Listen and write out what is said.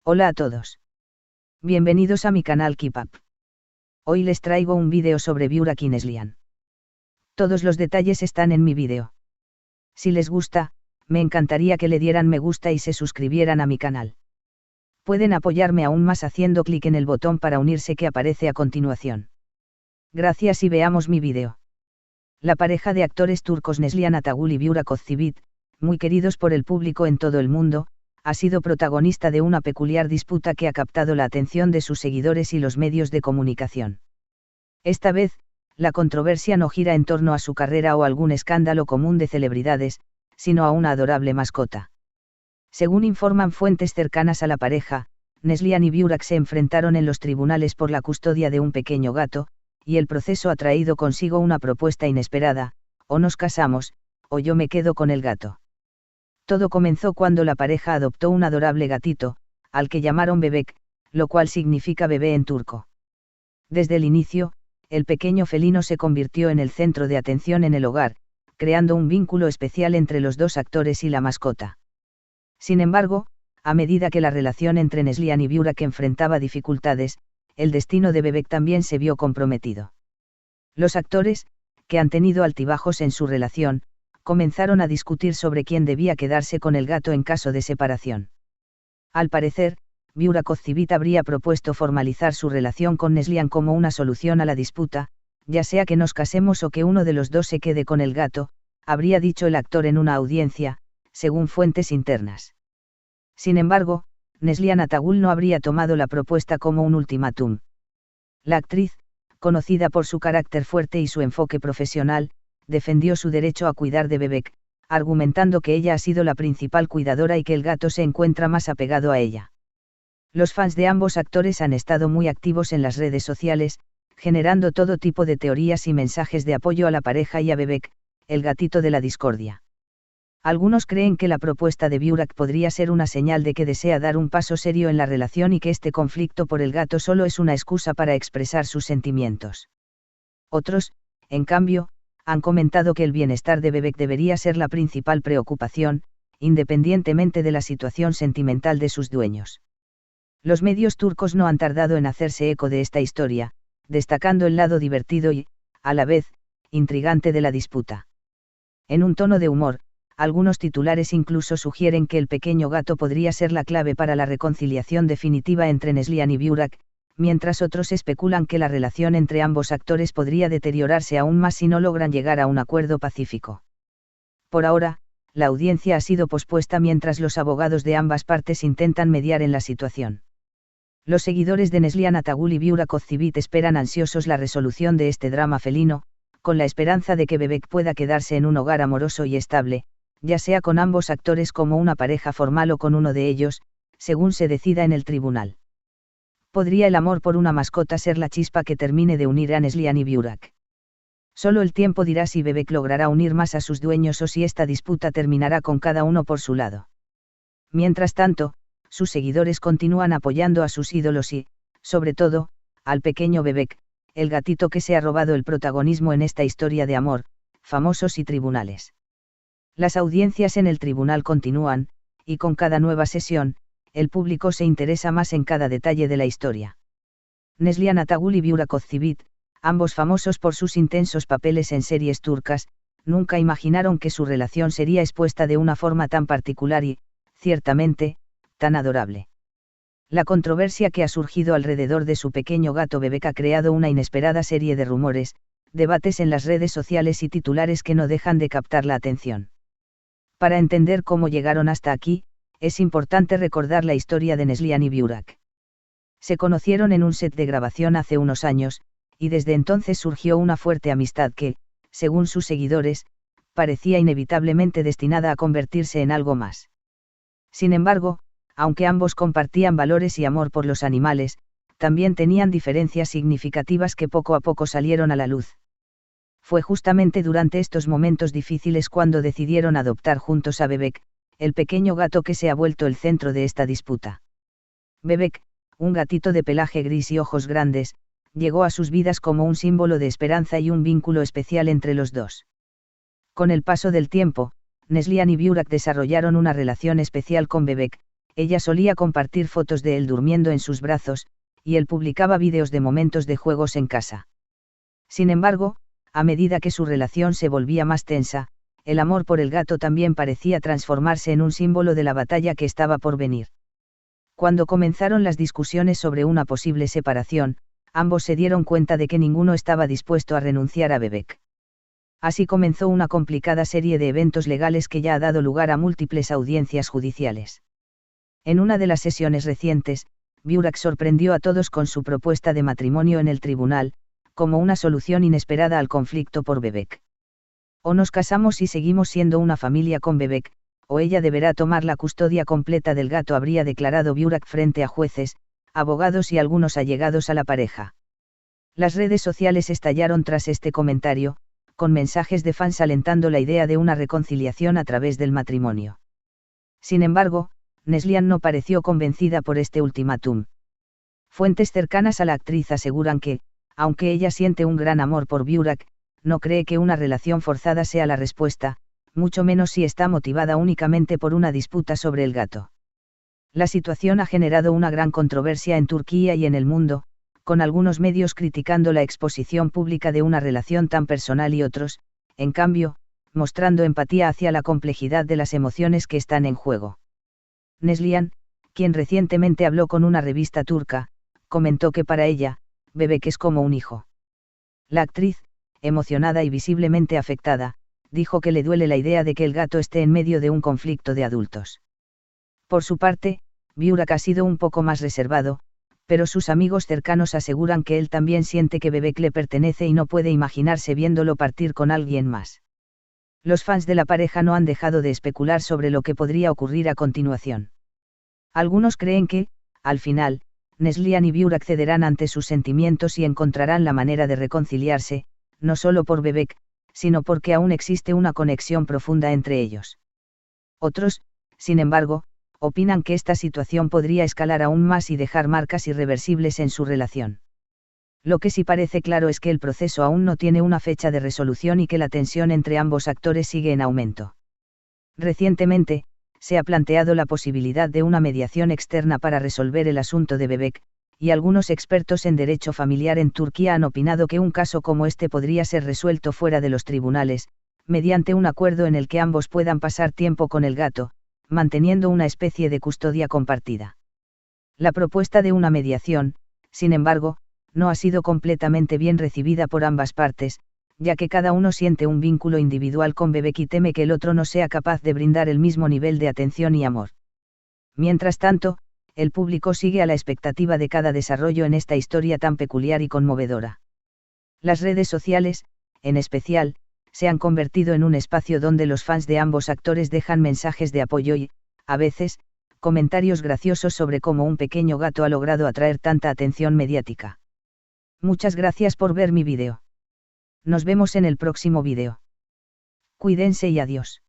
Hola a todos. Bienvenidos a mi canal Keep Up. Hoy les traigo un vídeo sobre Burak y Neslihan. Todos los detalles están en mi vídeo. Si les gusta, me encantaría que le dieran me gusta y se suscribieran a mi canal. Pueden apoyarme aún más haciendo clic en el botón para unirse que aparece a continuación. Gracias y veamos mi vídeo. La pareja de actores turcos Neslihan Atagul y Burak Özçivit, muy queridos por el público en todo el mundo, ha sido protagonista de una peculiar disputa que ha captado la atención de sus seguidores y los medios de comunicación. Esta vez, la controversia no gira en torno a su carrera o algún escándalo común de celebridades, sino a una adorable mascota. Según informan fuentes cercanas a la pareja, Neslihan y Burak se enfrentaron en los tribunales por la custodia de un pequeño gato, y el proceso ha traído consigo una propuesta inesperada: o nos casamos, o yo me quedo con el gato. Todo comenzó cuando la pareja adoptó un adorable gatito, al que llamaron Bebek, lo cual significa bebé en turco. Desde el inicio, el pequeño felino se convirtió en el centro de atención en el hogar, creando un vínculo especial entre los dos actores y la mascota. Sin embargo, a medida que la relación entre Neslihan y Burak enfrentaba dificultades, el destino de Bebek también se vio comprometido. Los actores, que han tenido altibajos en su relación, comenzaron a discutir sobre quién debía quedarse con el gato en caso de separación. Al parecer, Burak Özçivit habría propuesto formalizar su relación con Neslihan como una solución a la disputa: ya sea que nos casemos o que uno de los dos se quede con el gato, habría dicho el actor en una audiencia, según fuentes internas. Sin embargo, Neslihan Atagul no habría tomado la propuesta como un ultimátum. La actriz, conocida por su carácter fuerte y su enfoque profesional, defendió su derecho a cuidar de Bebek, argumentando que ella ha sido la principal cuidadora y que el gato se encuentra más apegado a ella. Los fans de ambos actores han estado muy activos en las redes sociales, generando todo tipo de teorías y mensajes de apoyo a la pareja y a Bebek, el gatito de la discordia. Algunos creen que la propuesta de Burak podría ser una señal de que desea dar un paso serio en la relación y que este conflicto por el gato solo es una excusa para expresar sus sentimientos. Otros, en cambio, han comentado que el bienestar de Bebek debería ser la principal preocupación, independientemente de la situación sentimental de sus dueños. Los medios turcos no han tardado en hacerse eco de esta historia, destacando el lado divertido y, a la vez, intrigante de la disputa. En un tono de humor, algunos titulares incluso sugieren que el pequeño gato podría ser la clave para la reconciliación definitiva entre Neslihan y Burak, mientras otros especulan que la relación entre ambos actores podría deteriorarse aún más si no logran llegar a un acuerdo pacífico. Por ahora, la audiencia ha sido pospuesta mientras los abogados de ambas partes intentan mediar en la situación. Los seguidores de Neslihan Atagul y Burak Özçivit esperan ansiosos la resolución de este drama felino, con la esperanza de que Bebek pueda quedarse en un hogar amoroso y estable, ya sea con ambos actores como una pareja formal o con uno de ellos, según se decida en el tribunal. ¿Podría el amor por una mascota ser la chispa que termine de unir a Neslihan y Burak? Solo el tiempo dirá si Bebek logrará unir más a sus dueños o si esta disputa terminará con cada uno por su lado. Mientras tanto, sus seguidores continúan apoyando a sus ídolos y, sobre todo, al pequeño Bebek, el gatito que se ha robado el protagonismo en esta historia de amor, famosos y tribunales. Las audiencias en el tribunal continúan, y con cada nueva sesión, el público se interesa más en cada detalle de la historia. Neslihan Atagul y Burak Özçivit, ambos famosos por sus intensos papeles en series turcas, nunca imaginaron que su relación sería expuesta de una forma tan particular y, ciertamente, tan adorable. La controversia que ha surgido alrededor de su pequeño gato Bebek ha creado una inesperada serie de rumores, debates en las redes sociales y titulares que no dejan de captar la atención. Para entender cómo llegaron hasta aquí, es importante recordar la historia de Neslihan y Burak. Se conocieron en un set de grabación hace unos años, y desde entonces surgió una fuerte amistad que, según sus seguidores, parecía inevitablemente destinada a convertirse en algo más. Sin embargo, aunque ambos compartían valores y amor por los animales, también tenían diferencias significativas que poco a poco salieron a la luz. Fue justamente durante estos momentos difíciles cuando decidieron adoptar juntos a Bebek, el pequeño gato que se ha vuelto el centro de esta disputa. Bebek, un gatito de pelaje gris y ojos grandes, llegó a sus vidas como un símbolo de esperanza y un vínculo especial entre los dos. Con el paso del tiempo, Neslihan y Burak desarrollaron una relación especial con Bebek, ella solía compartir fotos de él durmiendo en sus brazos, y él publicaba vídeos de momentos de juegos en casa. Sin embargo, a medida que su relación se volvía más tensa, el amor por el gato también parecía transformarse en un símbolo de la batalla que estaba por venir. Cuando comenzaron las discusiones sobre una posible separación, ambos se dieron cuenta de que ninguno estaba dispuesto a renunciar a Bebek. Así comenzó una complicada serie de eventos legales que ya ha dado lugar a múltiples audiencias judiciales. En una de las sesiones recientes, Burak sorprendió a todos con su propuesta de matrimonio en el tribunal, como una solución inesperada al conflicto por Bebek. O nos casamos y seguimos siendo una familia con Bebek, o ella deberá tomar la custodia completa del gato, habría declarado Burak frente a jueces, abogados y algunos allegados a la pareja. Las redes sociales estallaron tras este comentario, con mensajes de fans alentando la idea de una reconciliación a través del matrimonio. Sin embargo, Neslihan no pareció convencida por este ultimátum. Fuentes cercanas a la actriz aseguran que, aunque ella siente un gran amor por Burak, no cree que una relación forzada sea la respuesta, mucho menos si está motivada únicamente por una disputa sobre el gato. La situación ha generado una gran controversia en Turquía y en el mundo, con algunos medios criticando la exposición pública de una relación tan personal y otros, en cambio, mostrando empatía hacia la complejidad de las emociones que están en juego. Neslihan, quien recientemente habló con una revista turca, comentó que para ella, Bebek es como un hijo. La actriz, emocionada y visiblemente afectada, dijo que le duele la idea de que el gato esté en medio de un conflicto de adultos. Por su parte, Burak ha sido un poco más reservado, pero sus amigos cercanos aseguran que él también siente que Bebek le pertenece y no puede imaginarse viéndolo partir con alguien más. Los fans de la pareja no han dejado de especular sobre lo que podría ocurrir a continuación. Algunos creen que, al final, Neslihan y Burak cederán ante sus sentimientos y encontrarán la manera de reconciliarse, no solo por Bebek, sino porque aún existe una conexión profunda entre ellos. Otros, sin embargo, opinan que esta situación podría escalar aún más y dejar marcas irreversibles en su relación. Lo que sí parece claro es que el proceso aún no tiene una fecha de resolución y que la tensión entre ambos actores sigue en aumento. Recientemente, se ha planteado la posibilidad de una mediación externa para resolver el asunto de Bebek, y algunos expertos en derecho familiar en Turquía han opinado que un caso como este podría ser resuelto fuera de los tribunales, mediante un acuerdo en el que ambos puedan pasar tiempo con el gato, manteniendo una especie de custodia compartida. La propuesta de una mediación, sin embargo, no ha sido completamente bien recibida por ambas partes, ya que cada uno siente un vínculo individual con Bebek y teme que el otro no sea capaz de brindar el mismo nivel de atención y amor. Mientras tanto, el público sigue a la expectativa de cada desarrollo en esta historia tan peculiar y conmovedora. Las redes sociales, en especial, se han convertido en un espacio donde los fans de ambos actores dejan mensajes de apoyo y, a veces, comentarios graciosos sobre cómo un pequeño gato ha logrado atraer tanta atención mediática. Muchas gracias por ver mi vídeo. Nos vemos en el próximo vídeo. Cuídense y adiós.